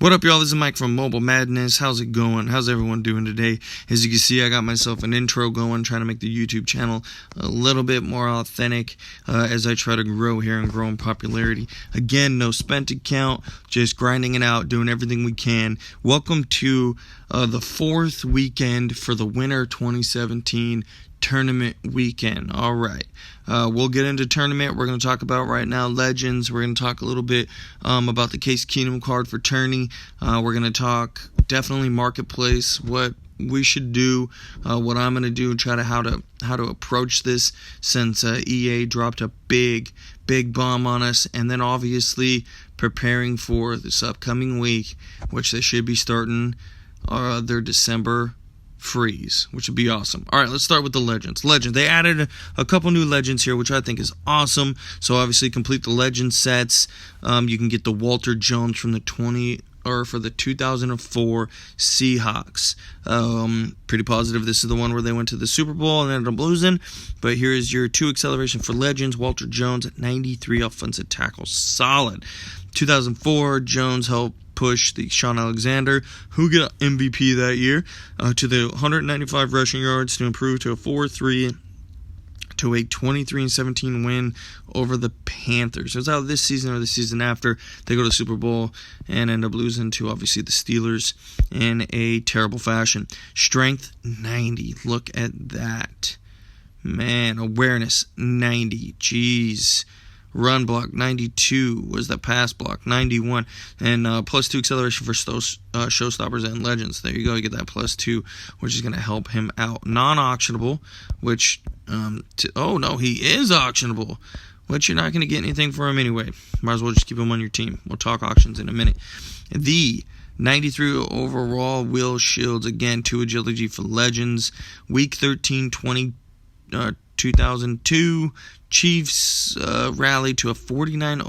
What up, y'all? This is Mike from Mobile Madness. How's it going? How's everyone doing today? As you can see, I got myself an intro going, trying to make the YouTube channel a little bit more authentic as I try to grow here and grow in popularity. Again, no spent account, just grinding it out, doing everything we can. Welcome to the fourth weekend for the Winter 2017 tournament weekend. All right, we'll get into tournament. We're going to talk about right now Legends. We're going to talk a little bit about the Case Keenum card for tourney. We're going to talk definitely marketplace, what we should do, what I'm going to do, and try to how to approach this since EA dropped a big bomb on us, and then obviously preparing for this upcoming week, which they should be starting their December freeze, which would be awesome. All right, let's start with the Legends. They added a couple new Legends here, which I think is awesome. So obviously complete the Legend sets. You can get the Walter Jones from the 2004 Seahawks. Pretty positive this is the one where they went to the Super Bowl and ended up losing. But here's your 2 acceleration for Legends. Walter Jones at 93 offensive tackle, solid. 2004 Jones helped push the Sean Alexander, who got MVP that year, to the 195 rushing yards to improve to a 4-3 to a 23-17 win over the Panthers. It was out this season or the season after. They go to the Super Bowl and end up losing to obviously the Steelers in a terrible fashion. Strength 90. Look at that. Man, awareness 90. Jeez. Run block 92 was the pass block 91, and +2 acceleration for showstoppers and legends. There you go, you get that +2, which is going to help him out. Non-auctionable, which oh no, he is auctionable, which you're not going to get anything for him anyway. Might as well just keep him on your team. We'll talk auctions in a minute. The 93 overall Will Shields, again 2 agility for legends. Week 13 2002 Chiefs rally to a 49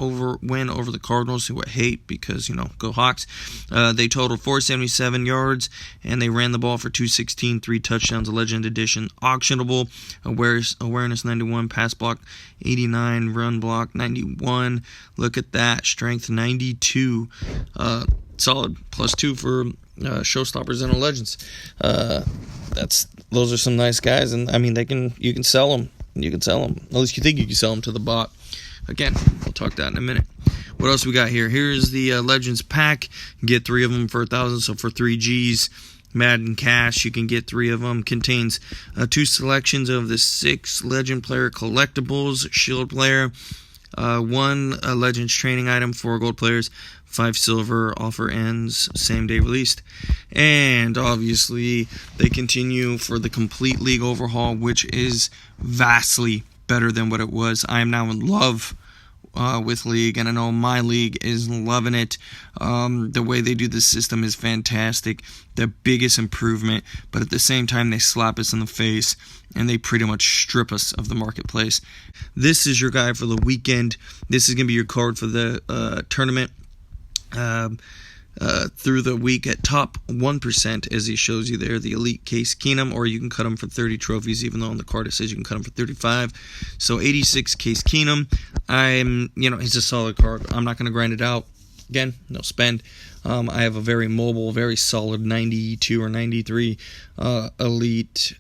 win over the Cardinals, who I hate because, go Hawks. They totaled 477 yards, and they ran the ball for 216, 3 touchdowns, a Legend Edition. Auctionable, awareness 91, pass block 89, run block 91. Look at that, strength 92. Solid, +2 for showstoppers and legends. Those are some nice guys, and I mean you can sell them. You can sell them. At least you think you can sell them to the bot. Again, we'll talk that in a minute. What else we got here? Here's the Legends pack. You get 3 of them for 1,000, so for 3 G's. Madden Cash, you can get 3 of them. Contains 2 selections of the 6 Legend player collectibles, Shield player, 1 Legends training item, 4 gold players, 5 silver. Offer ends same day released. And obviously they continue for the complete league overhaul, which is vastly better than what it was. I am now in love with league, and I know my league is loving it. The way they do this system is fantastic, the biggest improvement, but at the same time they slap us in the face and they pretty much strip us of the marketplace. This is your guy for the weekend. This is going to be your card for the tournament through the week at top 1%, as he shows you there, the Elite Case Keenum, or you can cut him for 30 trophies, even though on the card it says you can cut him for 35. So 86 Case Keenum. He's a solid card. I'm not going to grind it out. Again, no spend. I have a very mobile, very solid 92 or 93 Elite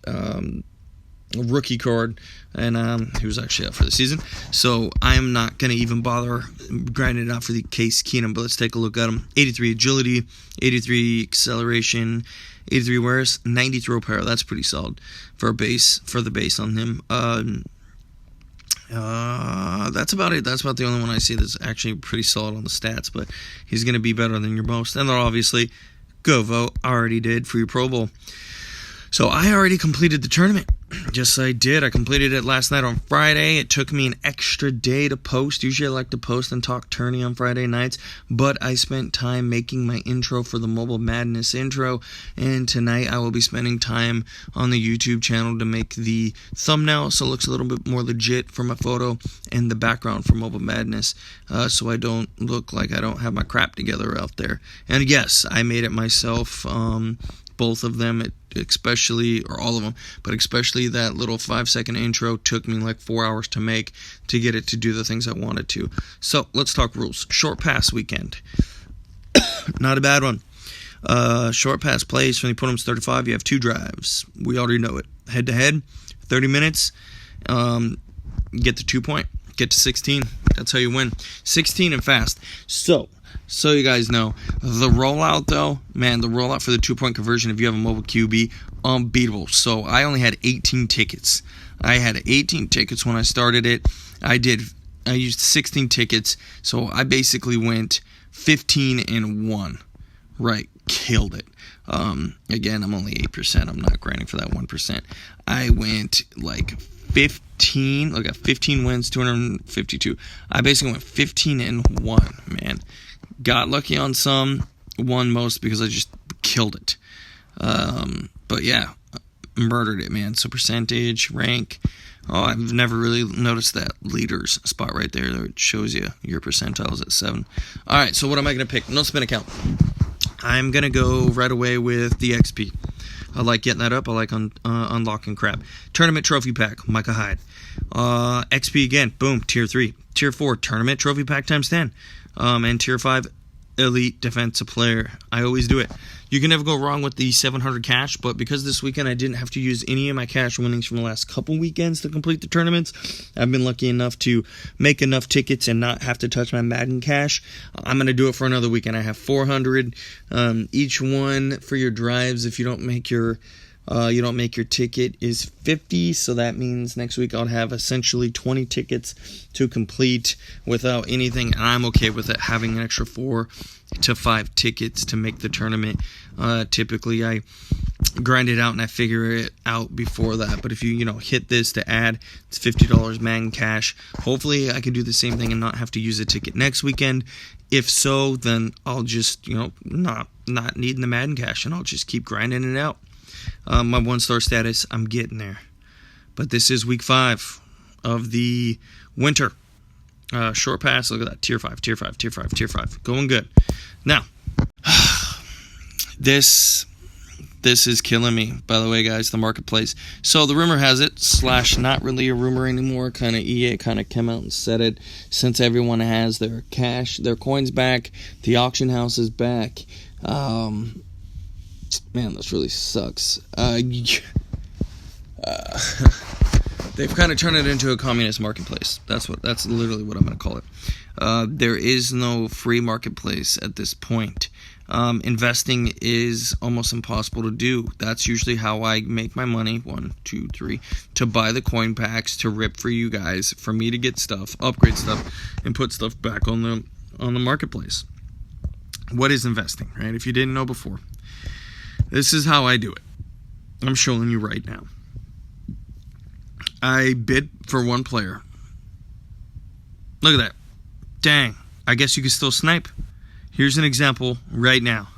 rookie card, and he was actually out for the season, so I'm not going to even bother grinding it out for the Case Keenum. But let's take a look at him. 83 agility, 83 acceleration, 83 awareness, 90 throw power. That's pretty solid for the base on him. That's about it. That's about the only one I see that's actually pretty solid on the stats, but he's going to be better than your most. And then obviously go vote. I already did for your Pro Bowl. So I already completed the tournament. Yes, I did. I completed it last night on Friday. It took me an extra day to post. Usually I like to post and talk tourney on Friday nights, but I spent time making my intro for the Mobile Madness intro, and tonight I will be spending time on the YouTube channel to make the thumbnail so it looks a little bit more legit for my photo and the background for Mobile Madness, so I don't look like I don't have my crap together out there. And yes, I made it myself. Both of them, especially, or all of them, but especially that little 5-second intro took me like 4 hours to make to get it to do the things I wanted to. So let's talk rules. Short pass weekend. Not a bad one. Short pass plays when you put them 35. You have 2 drives. We already know it. Head to head, 30 minutes. Get the 2 point. Get to 16. That's how you win. 16 and fast. So you guys know, the rollout though, man, the rollout for the 2-point conversion, if you have a mobile QB, unbeatable. So I only had 18 tickets. I had 18 tickets when I started it. I used 16 tickets, so I basically went 15 and 1. Right, killed it. Again, I'm only 8%. I'm not grinding for that 1%. I went like 15. Look at 15 wins, 252. I basically went 15 and 1, man. Got lucky on some, won most because I just killed it. But yeah, murdered it, man. So percentage, rank. Oh, I've never really noticed that leaders spot right there. It shows you your percentiles at 7. All right, so what am I going to pick? No spin account. I'm going to go right away with the XP. I like getting that up. I like unlocking crap. Tournament trophy pack, Micah Hyde. XP again, boom, tier 3. Tier 4, tournament trophy pack times 10. And tier 5, elite defensive player. I always do it. You can never go wrong with the 700 cash, but because this weekend I didn't have to use any of my cash winnings from the last couple weekends to complete the tournaments, I've been lucky enough to make enough tickets and not have to touch my Madden cash. I'm going to do it for another weekend. I have 400 each one for your drives. If you don't make your ticket is 50, so that means next week I'll have essentially 20 tickets to complete without anything, and I'm okay with it having an extra 4 to 5 tickets to make the tournament. Typically I grind it out and I figure it out before that, but if you hit this to add, it's $50 Madden cash. Hopefully I can do the same thing and not have to use a ticket next weekend. If so, then I'll just not needing the Madden cash, and I'll just keep grinding it out. My 1-star status, I'm getting there. But this is week 5 of the winter. Short pass, look at that. Tier 5, tier 5, tier 5, tier 5. Going good. Now, this is killing me, by the way, guys, the marketplace. So the rumor has it, / not really a rumor anymore, kind of EA kind of came out and said it, since everyone has their cash, their coins back, the auction house is back. Man, this really sucks. They've kind of turned it into a communist marketplace. That's literally what I'm going to call it. There is no free marketplace at this point. Investing is almost impossible to do. That's usually how I make my money. 1, 2, 3. To buy the coin packs, to rip for you guys, for me to get stuff, upgrade stuff, and put stuff back on the marketplace. What is investing, right? If you didn't know before. This is how I do it. I'm showing you right now. I bid for one player. Look at that. Dang. I guess you can still snipe. Here's an example right now.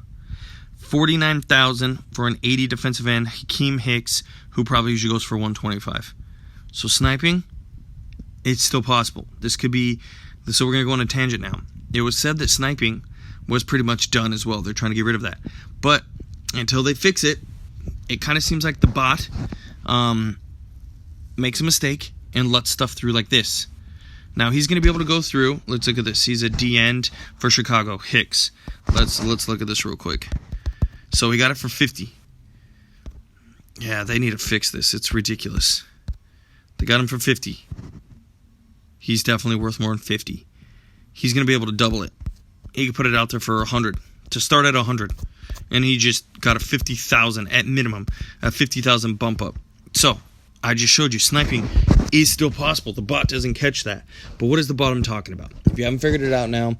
$49,000 for an 80 defensive end, Hakeem Hicks, who probably usually goes for $125. So sniping, it's still possible. This could be. So we're going to go on a tangent now. It was said that sniping was pretty much done as well. They're trying to get rid of that. But until they fix it, it kind of seems like the bot makes a mistake and lets stuff through like this. Now he's going to be able to go through. Let's look at this. He's a D-end for Chicago, Hicks. Let's look at this real quick. So he got it for 50. Yeah, they need to fix this. It's ridiculous. They got him for 50. He's definitely worth more than 50. He's going to be able to double it. He can put it out there for 100. To start at 100. And he just got a 50,000 at minimum, a 50,000 bump up. So I just showed you sniping is still possible. The bot doesn't catch that. But what is the bot I'm talking about? If you haven't figured it out now,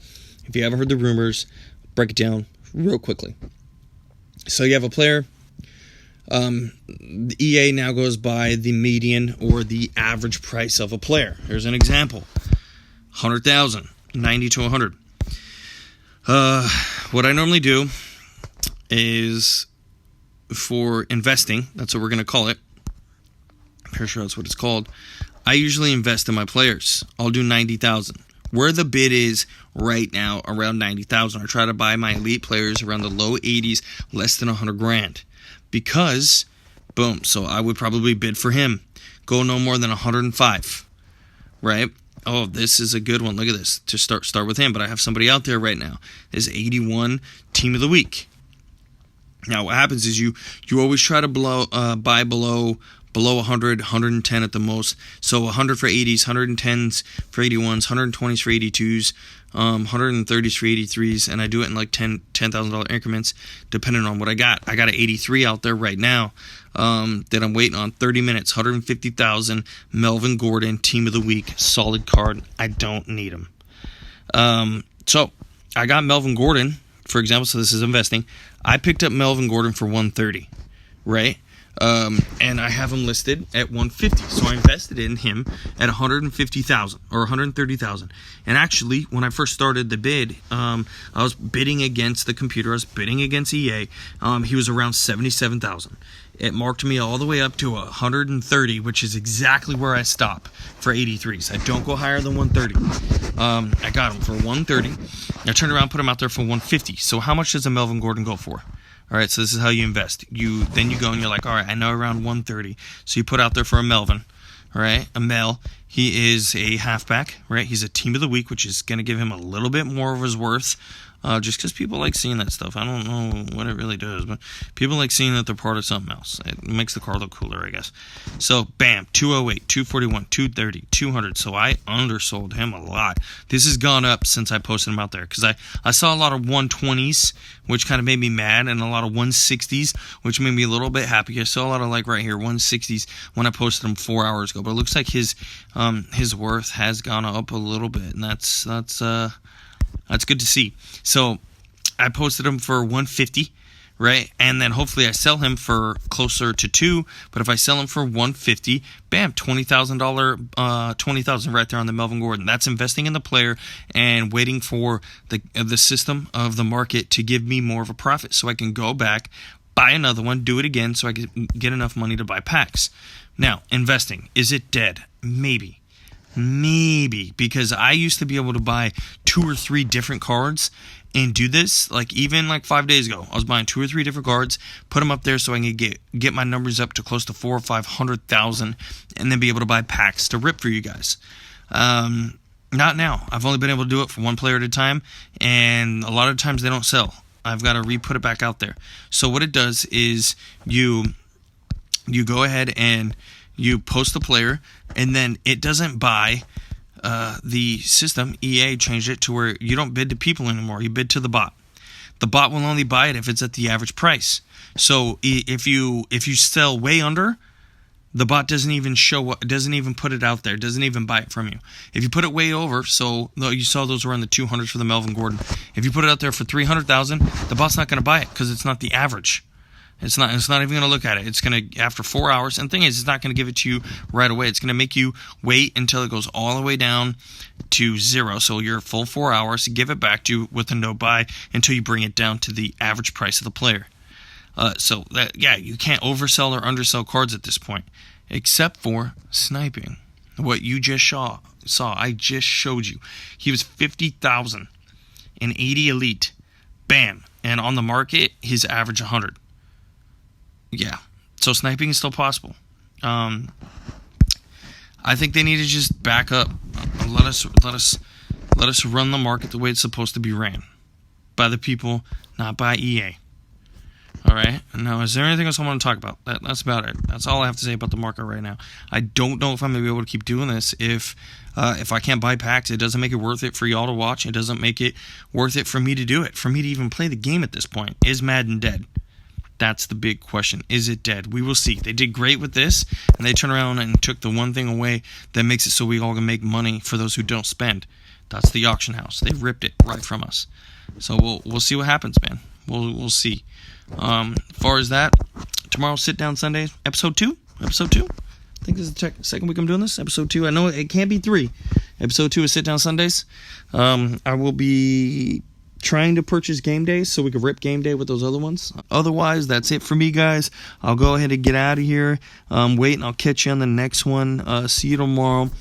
if you haven't heard the rumors, break it down real quickly. So you have a player. The EA now goes by the median or the average price of a player. Here's an example. 100,000, 90 to 100. What I normally do is for investing, that's what we're going to call it. I'm pretty sure that's what it's called. I usually invest in my players. I'll do 90,000. Where the bid is right now, around 90,000. I try to buy my elite players around the low 80s, less than 100 grand. Because, boom, so I would probably bid for him. Go no more than 105, right? Oh, this is a good one. Look at this. To start with him, but I have somebody out there right now. This is 81 Team of the Week. Now, what happens is you always try to buy below 100, 110 at the most. So 100 for 80s, 110s for 81s, 120s for 82s, 130s for 83s, and I do it in like $10,000 increments depending on what I got. I got an 83 out there right now that I'm waiting on. 30 minutes, 150,000. Melvin Gordon, Team of the Week, solid card. I don't need him. So I got Melvin Gordon, for example. So this is investing. I picked up Melvin Gordon for 130, right? And I have him listed at 150. So I invested in him at 150,000 or 130,000. And actually, when I first started the bid, I was bidding against the computer. I was bidding against EA. He was around 77,000. It marked me all the way up to 130, which is exactly where I stop for 83s. I don't go higher than 130. I got him for 130. I turned around, put him out there for 150. So how much does a Melvin Gordon go for? All right, so this is how you invest. Then you go and you're like, all right, I know around 130. So you put out there for a Melvin, all right, a Mel. He is a halfback, right? He's a Team of the Week, which is going to give him a little bit more of his worth. Just because people like seeing that stuff. I don't know what it really does, but people like seeing that they're part of something else. It makes the car look cooler, I guess. So, bam, 208, 241, 230, 200. So I undersold him a lot. This has gone up since I posted him out there because I saw a lot of 120s, which kind of made me mad, and a lot of 160s, which made me a little bit happy. I saw a lot of, like, right here, 160s when I posted him 4 hours ago. But it looks like his worth has gone up a little bit, and that's good to see. So I posted him for 150, right? And then hopefully I sell him for closer to 2. But if I sell him for 150, bam, $20,000 right there on the Melvin Gordon. That's investing in the player and waiting for the system of the market to give me more of a profit, so I can go back, buy another one, do it again, so I can get enough money to buy packs. Now, investing, is it dead? Maybe, because I used to be able to buy 2 or 3 different cards and do this, like even like 5 days ago. I was buying 2 or 3 different cards, put them up there so I can get my numbers up to close to 400,000 or 500,000, and then be able to buy packs to rip for you guys. Not now. I've only been able to do it for one player at a time, and a lot of times they don't sell. I've got to re-put it back out there. So what it does is you go ahead and you post the player, and then it doesn't buy the system. EA changed it to where you don't bid to people anymore. You bid to the bot. The bot will only buy it if it's at the average price. So if you sell way under, the bot doesn't even put it out there. Doesn't even buy it from you. If you put it way over, so you saw those were in the 200s for the Melvin Gordon. If you put it out there for 300,000, the bot's not going to buy it because it's not the average. It's not even going to look at it. It's going to, after 4 hours, and the thing is, it's not going to give it to you right away. It's going to make you wait until it goes all the way down to 0. So your full 4 hours, give it back to you with a no buy until you bring it down to the average price of the player. So you can't oversell or undersell cards at this point, except for sniping. What you just saw, I just showed you. He was 50,000 in 80 elite, bam, and on the market, his average 100. Yeah, so sniping is still possible. I think they need to just back up. Let us run the market the way it's supposed to be ran, by the people, not by EA. All right. Now, is there anything else I want to talk about? That's about it. That's all I have to say about the market right now. I don't know if I'm gonna be able to keep doing this if I can't buy packs. It doesn't make it worth it for y'all to watch. It doesn't make it worth it for me to do it. For me to even play the game at this point. Is Madden dead? That's the big question. Is it dead? We will see. They did great with this, and they turned around and took the one thing away that makes it so we all can make money for those who don't spend. That's the auction house. They ripped it right from us. So we'll see what happens, man. We'll see. As far as that, tomorrow, Sit Down Sundays, episode 2. I think this is the second week I'm doing this. Episode 2. I know it can't be 3. Episode 2 is Sit Down Sundays. I will be trying to purchase game days so we can rip game day with those other ones. Otherwise, that's it for me, guys. I'll go ahead and get out of here. Wait, and I'll catch you on the next one. See you tomorrow.